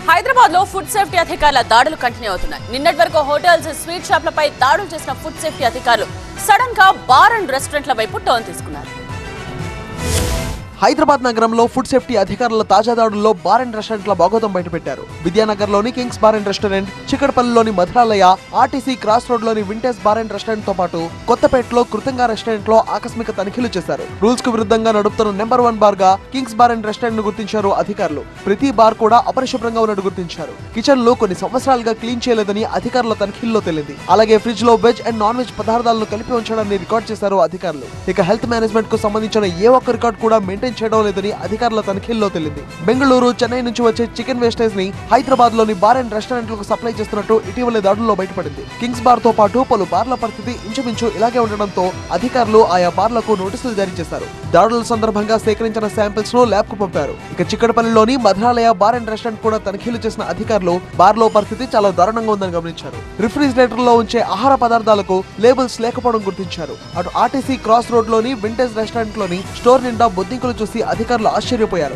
హైదరాబాద్ లో food safety అధికారుల దాడులు కంటిన్యూ అవుతున్నాయి. నిన్నటి వరకు హోటల్స్, స్వీట్ షాప్లపై దాడులు చేసిన ఫుడ్ సేఫ్టీ అధికారులు సడన్ గా బార్ అండ్ రెస్టారెంట్ల వైపు టర్న్ తీసుకున్నారు. హైదరాబాద్ నగరంలో ఫుడ్ సేఫ్టీ అధికారుల తాజా దాడుల్లో బార్ అండ్ రెస్టారెంట్ల భాగోతం బయటపెట్టారు. విద్యానగర్లోని కింగ్స్ బార్ అండ్ రెస్టారెంట్, చిక్కడపల్లిలోని మధురాలయ, ఆర్టీసీ క్రాస్ రోడ్ లోని వింటేజ్ బార్ అండ్ రెస్టారెంట్ తో పాటు కొత్తపేటలో కృతంగా రెస్టారెంట్ లో ఆకస్మిక తనిఖీలు చేశారు. రూల్స్ కు విరుద్ధంగా నడుపుతున్న నెంబర్ 1 బార్ గా కింగ్స్ బార్ అండ్ రెస్టారెంట్ ను గుర్తించారు అధికారులు. ప్రతి బార్ కూడా అపరిశుభ్రంగా ఉన్నట్టు గుర్తించారు. కిచెన్ లో కొన్ని సంవత్సరాలుగా క్లీన్ చేయలేదని అధికారుల తనిఖీల్లో తేలింది. అలాగే ఫ్రిడ్జ్ లో వెజ్ అండ్ నాన్ వెజ్ పదార్థాలను కలిపి ఉంచడాన్ని రికార్డ్ చేశారు అధికారులు. ఇక హెల్త్ మేనేజ్మెంట్ కు సంబంధించిన ఏ ఒక్క రికార్డ్ కూడా మెయింటైన్ చేయడం లేదని అధికారుల తనిఖీల్లో తేలింది. బెంగళూరు, చెన్నై నుంచి వచ్చే చికెన్ వేస్టేజ్ ని హైదరాబాద్ లోని బార్ అండ్ రెస్టారెంట్లకు సప్లై చేస్తున్నట్టు ఇటీవల దాడుల్లో బయటపడింది. కింగ్స్ బార్ తో పాటు పలు బార్ల పరిస్థితి ఇంచుమించు ఇలాగే ఉండడంతో అధికారులు ఆయా బార్లకు నోటీసులు జారీ చేశారు. దాడుల సందర్భంగా సేకరించిన శాంపిల్స్ ను ల్యాబ్ కు పంపారు. ఇక చిక్కడపల్లిలోని మధురాలయ బార్ అండ్ రెస్టారెంట్ కూడా తనిఖీలు చేసిన అధికారులు బార్ లో పరిస్థితి చాలా దారుణంగా ఉందని గమనించారు. రిఫ్రిజిరేటర్ లో ఉంచే ఆహార పదార్థాలకు లేబుల్స్ లేకపోవడం గుర్తించారు. అటు ఆర్టీసీ క్రాస్ రోడ్ లోని వింటేజ్ రెస్టారెంట్ లోని స్టోర్ నిండా బొద్దింకులు చూసి అధికారులు ఆశ్చర్యపోయారు.